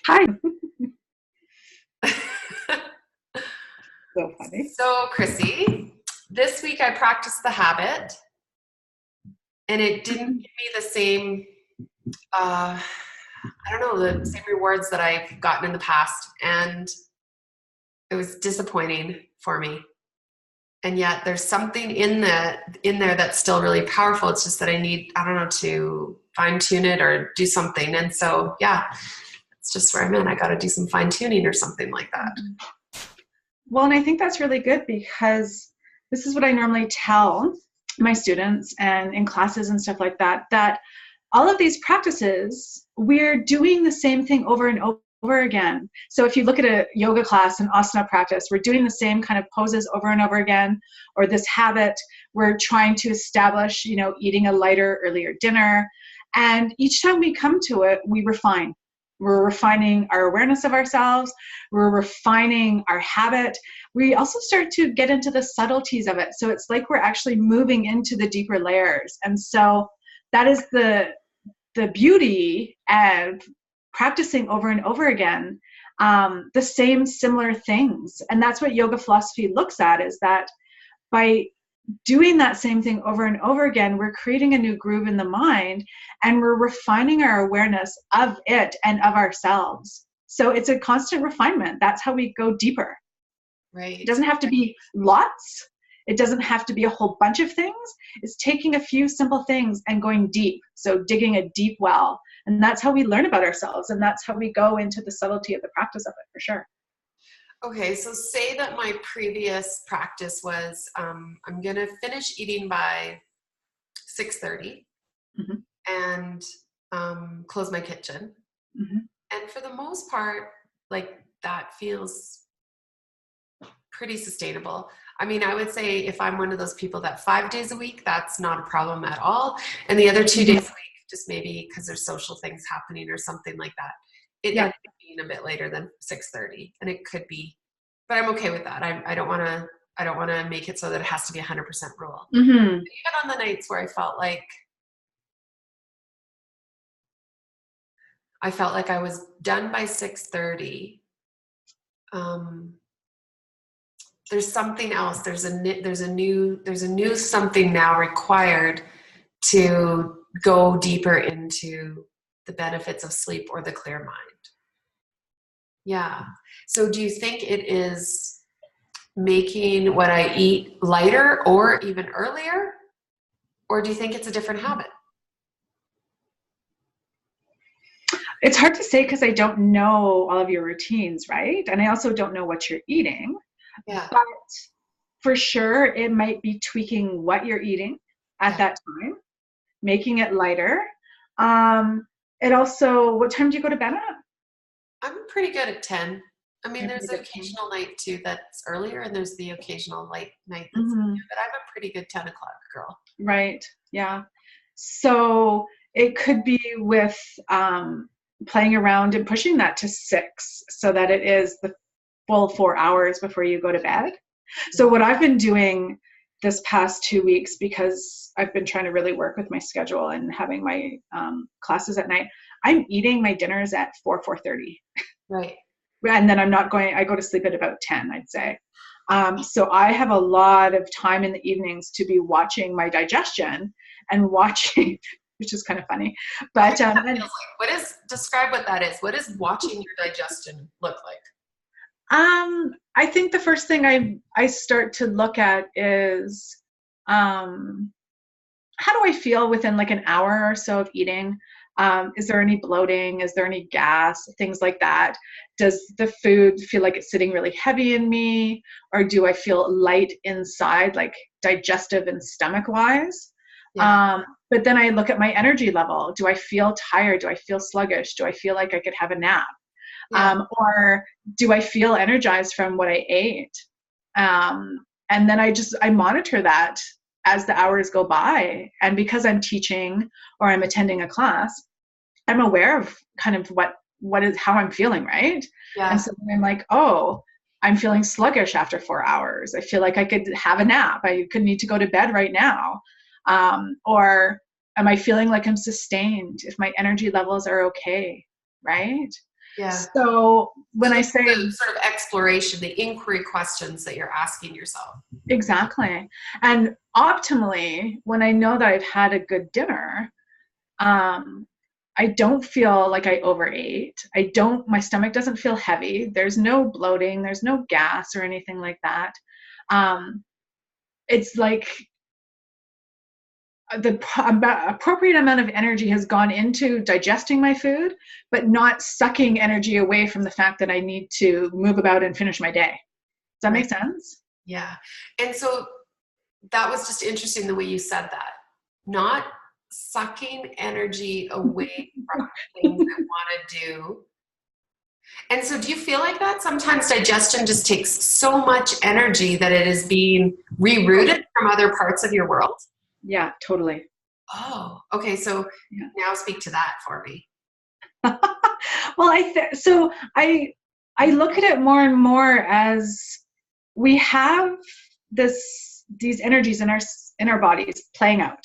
Hi. So funny. So, Chrissy, this week I practiced the habit and it didn't give me the same, I don't know, the same rewards that I've gotten in the past. And it was disappointing for me. And yet there's something in there that's still really powerful. It's just that I need, I don't know, to fine tune it or do something. And so, yeah, it's just where I'm in. I got to do some fine tuning or something like that. Well, and I think that's really good because this is what I normally tell my students and in classes and stuff like that, that all of these practices, we're doing the same thing over and over again. So if you look at a yoga class, an asana practice, we're doing the same kind of poses over and over again, or this habit, we're trying to establish, eating a lighter, earlier dinner. And each time we come to it, we refine. We're refining our awareness of ourselves. We're refining our habit. We also start to get into the subtleties of it. So it's like we're actually moving into the deeper layers. And so that is the beauty of practicing over and over again, the same similar things. And that's what yoga philosophy looks at, is that by doing that same thing over and over again, we're creating a new groove in the mind and we're refining our awareness of it and of ourselves. So it's a constant refinement. That's how we go deeper. Right. It doesn't have to be lots. It doesn't have to be a whole bunch of things. It's taking a few simple things and going deep. So digging a deep well. And that's how we learn about ourselves. And that's how we go into the subtlety of the practice of it, for sure. Okay, so say that my previous practice was I'm going to finish eating by 6:30 and close my kitchen. And for the most part, like, that feels pretty sustainable. I mean, I would say if I'm one of those people that 5 days a week, that's not a problem at all. And the other 2 days a week, just maybe because there's social things happening or something like that, it ends up being a bit later than 6:30, and it could be, but I'm okay with that. I don't want to make it so that it has to be 100% rule. Even on the nights where I felt like I was done by 6:30, there's something else. There's a new something now required to go deeper into the benefits of sleep or the clear mind. Yeah. So do you think it is making what I eat lighter or even earlier? Or do you think it's a different habit? It's hard to say because I don't know all of your routines, right? And I also don't know what you're eating. Yeah. But for sure, it might be tweaking what you're eating at that time, making it lighter. It also, what time do you go to bed at? I'm pretty good at 10. I mean, there's the occasional night too that's earlier, and there's the occasional late night that's earlier, but I'm a pretty good 10 o'clock girl. Right. Yeah. So it could be with playing around and pushing that to 6 so that it is the full 4 hours before you go to bed. So what I've been doing this past 2 weeks, because I've been trying to really work with my schedule and having my classes at night, I'm eating my dinners at 4:30. Right. And then I go to sleep at about 10, I'd say. So I have a lot of time in the evenings to be watching my digestion and watching, which is kind of funny. But describe what that is. What does watching your digestion look like? I think the first thing I start to look at is how do I feel within like an hour or so of eating? Is there any bloating? Is there any gas? Things like that. Does the food feel like it's sitting really heavy in me? Or do I feel light inside, like digestive and stomach wise? Yeah. But then I look at my energy level. Do I feel tired? Do I feel sluggish? Do I feel like I could have a nap? Yeah. Or do I feel energized from what I ate? And then I monitor that as the hours go by. And because I'm teaching or I'm attending a class, I'm aware of kind of how I'm feeling, right? Yeah. And so I'm like, oh, I'm feeling sluggish after 4 hours. I feel like I could have a nap. I could need to go to bed right now. Or am I feeling like I'm sustained if my energy levels are okay, right? Yeah. So when I say the sort of exploration, the inquiry questions that you're asking yourself. exactly, and optimally, when I know that I've had a good dinner, I don't feel like I overate. My stomach doesn't feel heavy. There's no bloating, there's no gas or anything like that. It's like the appropriate amount of energy has gone into digesting my food, but not sucking energy away from the fact that I need to move about and finish my day. Does that make sense? Yeah. And so that was just interesting the way you said that. Not sucking energy away from things I want to do. And so do you feel like that? Sometimes digestion just takes so much energy that it is being rerouted from other parts of your world? Yeah, totally. Oh, okay. So now speak to that for me. Well, so I look at it more and more as we have these energies in our bodies playing out,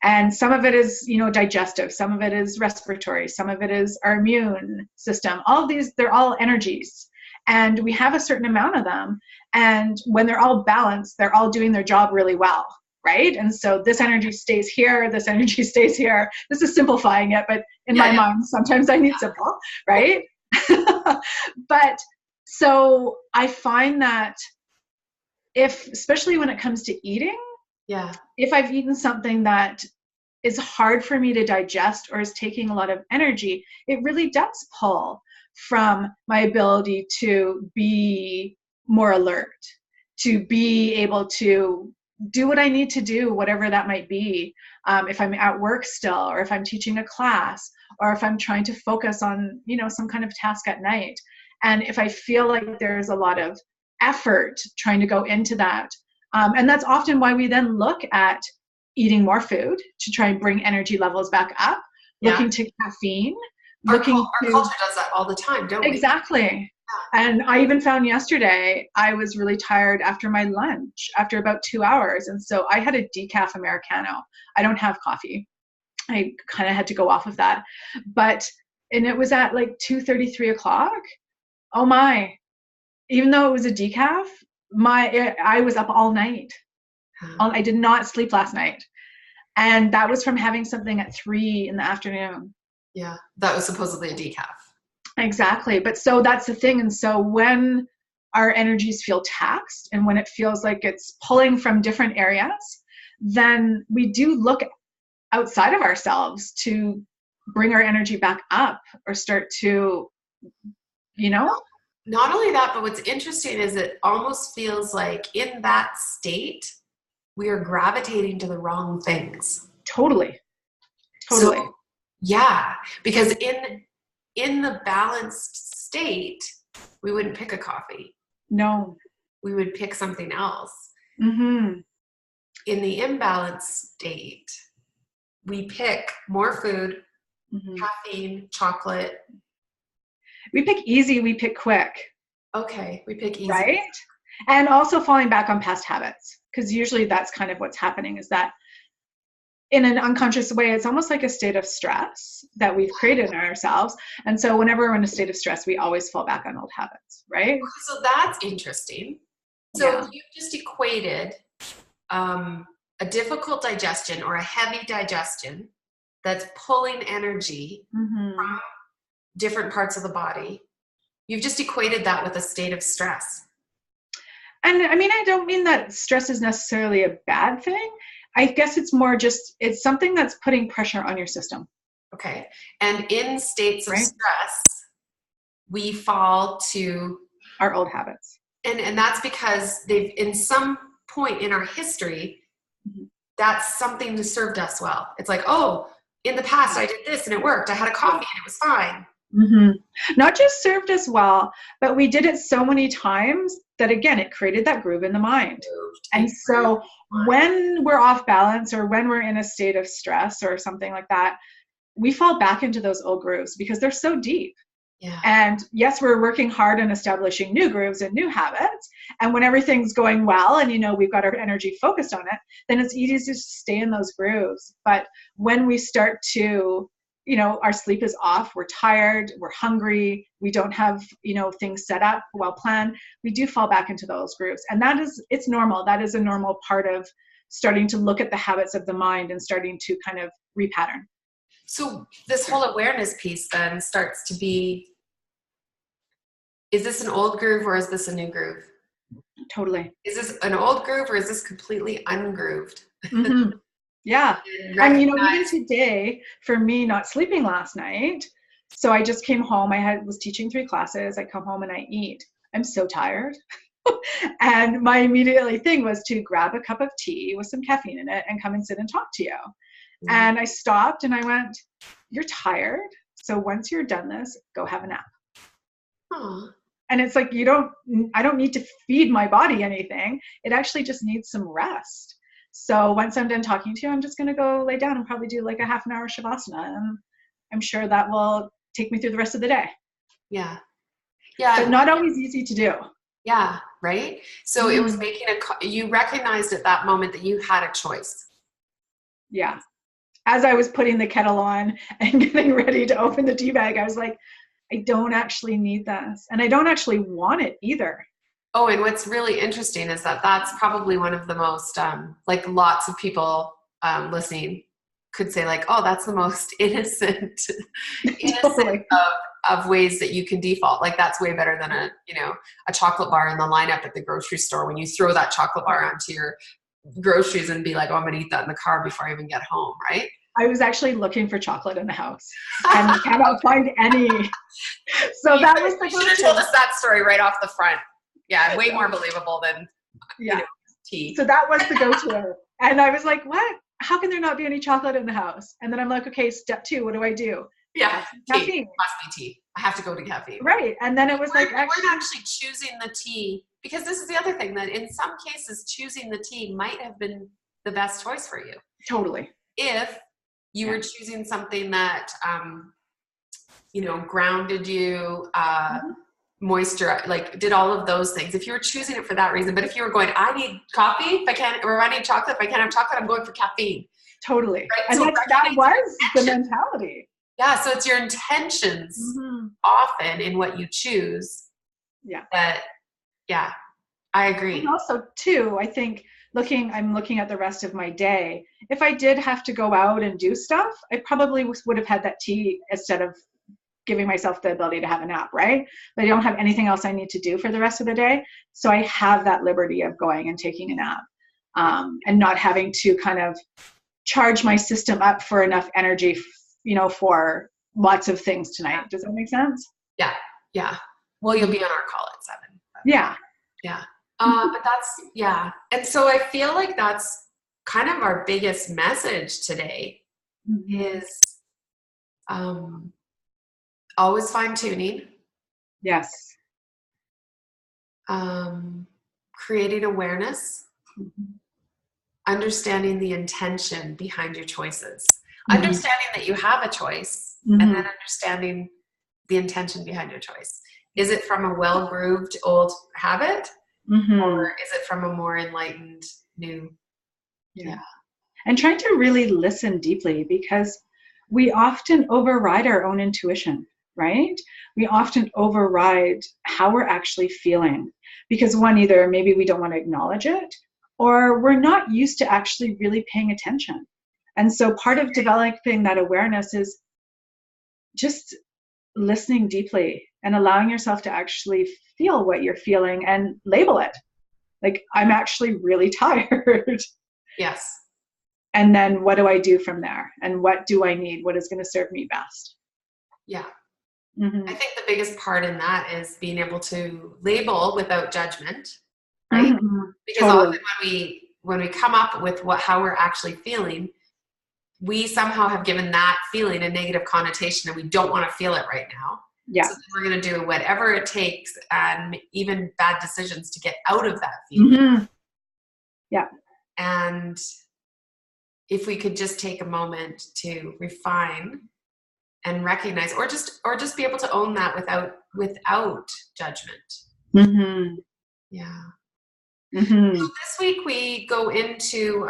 and some of it is digestive, some of it is respiratory, some of it is our immune system. All of these, they're all energies, and we have a certain amount of them, and when they're all balanced, they're all doing their job really well. Right? And so this energy stays here, this energy stays here. This is simplifying it, but in my mind, sometimes I need simple, right? But so I find that especially when it comes to eating, if I've eaten something that is hard for me to digest or is taking a lot of energy, it really does pull from my ability to be more alert, to be able to do what I need to do, whatever that might be. If I'm at work still, or if I'm teaching a class, or if I'm trying to focus on, some kind of task at night. And if I feel like there's a lot of effort trying to go into that, and that's often why we then look at eating more food to try and bring energy levels back up, looking to caffeine. Our culture does that all the time, don't we? Exactly. And I even found yesterday I was really tired after my lunch, after about 2 hours. And so I had a decaf Americano. I don't have coffee. I kind of had to go off of that. And it was at like 2:30, 3 o'clock. Oh my. Even though it was a decaf, I was up all night. I did not sleep last night. And that was from having something at 3 in the afternoon. Yeah, that was supposedly a decaf. Exactly. But so that's the thing. And so when our energies feel taxed and when it feels like it's pulling from different areas, then we do look outside of ourselves to bring our energy back up or start to, Not only that, but what's interesting is it almost feels like in that state, we are gravitating to the wrong things. Totally. So, because in the balanced state, we wouldn't pick a coffee. No. We would pick something else. Mm-hmm. In the imbalanced state, we pick more food, caffeine, chocolate. We pick easy, we pick quick. Okay, we pick easy. Right? And also falling back on past habits, because usually that's kind of what's happening, is that in an unconscious way, it's almost like a state of stress that we've created in ourselves. And so whenever we're in a state of stress, we always fall back on old habits, right? So that's interesting. So you just equated a difficult digestion or a heavy digestion that's pulling energy from different parts of the body. You've just equated that with a state of stress. And I mean, I don't mean that stress is necessarily a bad thing. I guess it's more just, it's something that's putting pressure on your system. Okay. And in states of stress, we fall to our old habits. And that's because they've, in some point in our history, that's something that served us well. It's like, oh, in the past I did this and it worked. I had a coffee and it was fine. Not just served us well, but we did it so many times that, again, it created that groove in the mind. And so when we're off balance or when we're in a state of stress or something like that, we fall back into those old grooves because they're so deep. Yeah. And yes, we're working hard on establishing new grooves and new habits. And when everything's going well and, we've got our energy focused on it, then it's easy to stay in those grooves. But when we start to, our sleep is off, we're tired, we're hungry, we don't have, things set up, well planned, we do fall back into those grooves. And it's normal. That is a normal part of starting to look at the habits of the mind and starting to kind of repattern. So this whole awareness piece then starts to be, is this an old groove or is this a new groove? Totally. Is this an old groove or is this completely ungrooved? Mm-hmm. Yeah. And, even today, for me not sleeping last night, so I just came home, was teaching 3 classes, I come home and I eat. I'm so tired. And my immediately thing was to grab a cup of tea with some caffeine in it and come and sit and talk to you. Mm-hmm. And I stopped and I went, you're tired. So once you're done this, go have a nap. Aww. And it's like, I don't need to feed my body anything. It actually just needs some rest. So once I'm done talking to you, I'm just going to go lay down and probably do like a half an hour Shavasana. And I'm sure that will take me through the rest of the day. Yeah. Yeah. But not always easy to do. Yeah. Right. So it was you recognized at that moment that you had a choice. Yeah. As I was putting the kettle on and getting ready to open the tea bag, I was like, I don't actually need this. And I don't actually want it either. Oh, and what's really interesting is that that's probably one of the most, like lots of people listening could say like, oh, that's the most innocent Totally. of ways that you can default. Like that's way better than a chocolate bar in the lineup at the grocery store when you throw that chocolate bar onto your groceries and be like, oh, I'm going to eat that in the car before I even get home, right? I was actually looking for chocolate in the house and cannot find any. So that was the You should have told us that story right off the front. Yeah, way more believable than tea. So that was the go-to. And I was like, what? How can there not be any chocolate in the house? And then I'm like, okay, step 2, what do I do? Yeah, caffeine. Must be tea. I have to go to caffeine. Right. And then it was we weren't actually choosing the tea, because this is the other thing, that in some cases choosing the tea might have been the best choice for you. Totally. If you were choosing something that, grounded you, moisture, like did all of those things. If you were choosing it for that reason, but if you were going, I need coffee, or I need chocolate, if I can't have chocolate, I'm going for caffeine. Totally. Right? And so that was the mentality. Yeah. So it's your intentions often in what you choose. Yeah. I agree. And also too, I think I'm looking at the rest of my day. If I did have to go out and do stuff, I probably would have had that tea instead of giving myself the ability to have a nap, right? But I don't have anything else I need to do for the rest of the day. So I have that liberty of going and taking a nap, and not having to kind of charge my system up for enough energy, for lots of things tonight. Does that make sense? Yeah. Yeah. Well, you'll be on our call at 7. Yeah. Yeah. But and so I feel like that's kind of our biggest message today is, always fine-tuning. Yes. Creating awareness. Understanding the intention behind your choices. Understanding that you have a choice, and then understanding the intention behind your choice. Is it from a well-grooved old habit? Or is it from a more enlightened new? Yeah. And trying to really listen deeply, because we often override our own intuition, right? We often override how we're actually feeling, because either maybe we don't want to acknowledge it, or we're not used to actually really paying attention. And so part of developing that awareness is just listening deeply and allowing yourself to actually feel what you're feeling and label it. Like, I'm actually really tired. Yes. And then what do I do from there? And what do I need? What is going to serve me best? Yeah. I think the biggest part in that is being able to label without judgment, right? Because often when we come up with how we're actually feeling, we somehow have given that feeling a negative connotation and we don't want to feel it right now. Yeah. So we're going to do whatever it takes, and even bad decisions, to get out of that feeling. Yeah. And if we could just take a moment to refine and recognize, or just be able to own that without judgment. Yeah. So this week we go into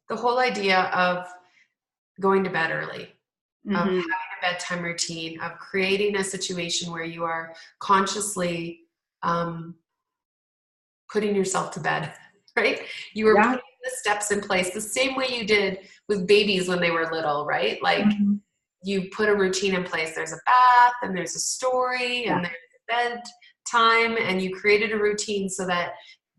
the whole idea of going to bed early, of Mm-hmm. having a bedtime routine, of creating a situation where you are consciously putting yourself to bed, right? You are Yeah. putting the steps in place the same way you did with babies when they were little, right? Like Mm-hmm. you put a routine in place. There's a bath and there's a story Yeah. and there's a bedtime, and you created a routine so that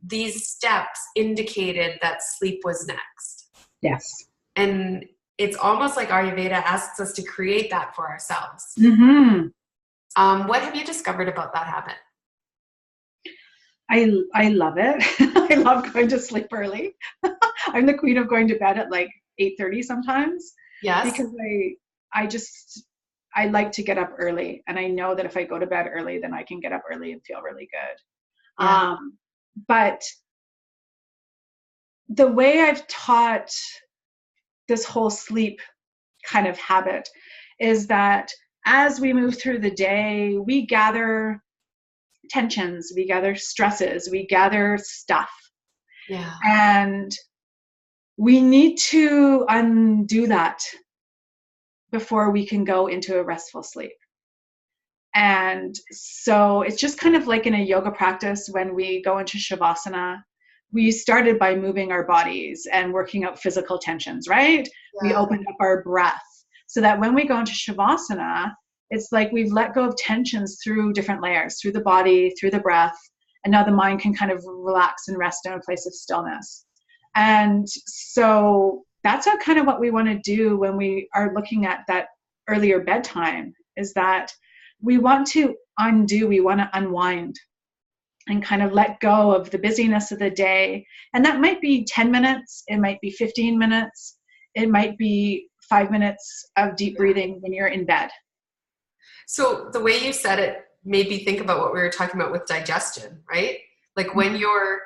these steps indicated that sleep was next. Yes. And it's almost like Ayurveda asks us to create that for ourselves. Mm-hmm. What have you discovered about that habit? I love it. I love going to sleep early. I'm the queen of going to bed at like 8:30 sometimes, Yes. because I just I like to get up early, and I know that if I go to bed early, then I can get up early and feel really good. Yeah. But the way I've taught this whole sleep kind of habit is that as we move through the day, we gather tensions, we gather stresses, we gather stuff. Yeah. And we need to undo that before we can go into a restful sleep. And so it's just kind of like in a yoga practice when we go into Shavasana, we started by moving our bodies and working out physical tensions, right? Yeah. We opened up our breath so that when we go into Shavasana, it's like we've let go of tensions through different layers, through the body, through the breath, and now the mind can kind of relax and rest in a place of stillness. And so that's kind of what we want to do when we are looking at that earlier bedtime, is that we want to undo, we want to unwind and kind of let go of the busyness of the day. And that might be 10 minutes, it might be 15 minutes, it might be 5 minutes of deep breathing when you're in bed. So the way you said it made me think about what we were talking about with digestion, right? Like when your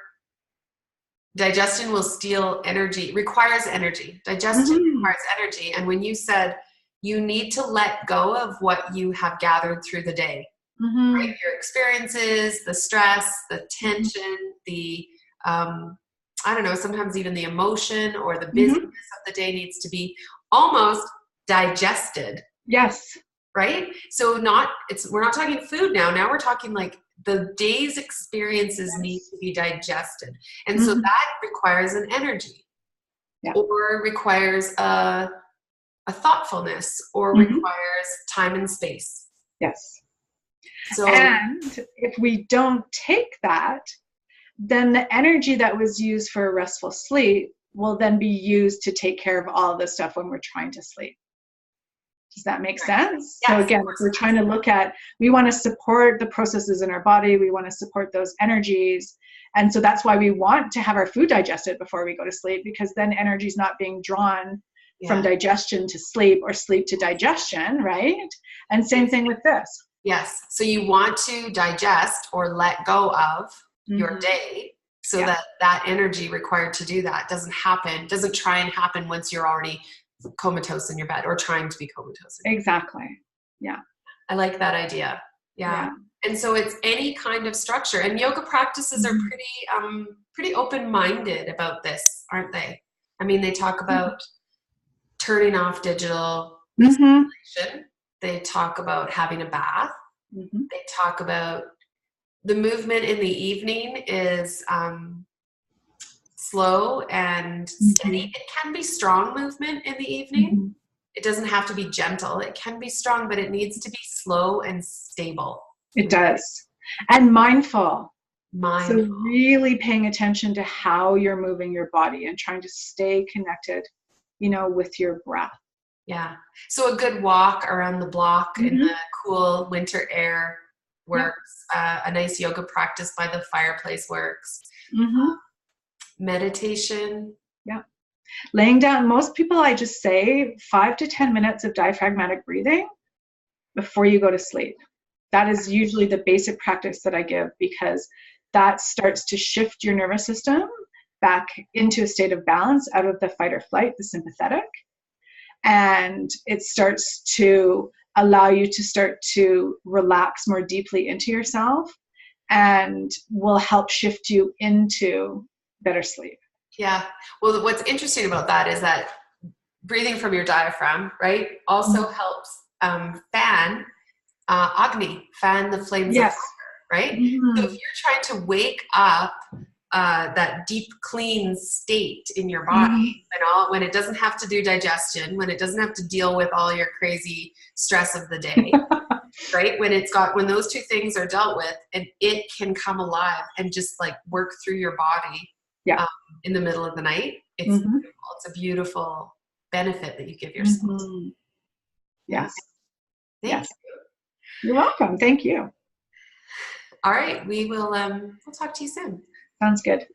digestion will steal energy, requires energy. Digestion requires energy. And when you said you need to let go of what you have gathered through the day, right? Your experiences, the stress, the tension, the, I don't know, sometimes even the emotion or the busyness of the day needs to be almost digested. Yes. Right? So we're not talking food now. Now we're talking like the day's experiences need to be digested. And so that requires an energy, or requires a thoughtfulness, or requires time and space. Yes. So, and if we don't take that, then the energy that was used for restful sleep will then be used to take care of all of the stuff when we're trying to sleep. Does that make sense? Yes, so again, if we're trying to look at, we want to support the processes in our body, we want to support those energies. And so that's why we want to have our food digested before we go to sleep, because then energy is not being drawn from digestion to sleep or sleep to digestion, right? And same thing with this. Yes. So you want to digest or let go of your day so that energy required to do that doesn't try and happen once you're already comatose in your bed or trying to be comatose. Exactly. Yeah. I like that idea. Yeah. And so it's any kind of structure, and yoga practices are pretty open-minded about this, aren't they? I mean, they talk about turning off digital stimulation. They talk about having a bath. They talk about the movement in the evening is slow and steady. It can be strong movement in the evening. It doesn't have to be gentle. It can be strong, but it needs to be slow and stable. It does. And mindful. Mindful. So really paying attention to how you're moving your body and trying to stay connected, with your breath. Yeah. So a good walk around the block in the cool winter air works. A nice yoga practice by the fireplace works. Meditation. Yeah. Laying down, most people, I just say 5 to 10 minutes of diaphragmatic breathing before you go to sleep. That is usually the basic practice that I give, because that starts to shift your nervous system back into a state of balance out of the fight or flight, the sympathetic. And it starts to allow you to start to relax more deeply into yourself, and will help shift you into better sleep. Yeah. Well, what's interesting about that is that breathing from your diaphragm, right, also helps fan fan the flames of Yes. fire, right? So if you're trying to wake up that deep clean state in your body, when it doesn't have to do digestion, when it doesn't have to deal with all your crazy stress of the day, right? When those two things are dealt with, and it can come alive and just like work through your body in the middle of the night. It's beautiful. It's a beautiful benefit that you give yourself. Yes. Thank you. You're welcome. Thank you. All right. We'll talk to you soon. Sounds good.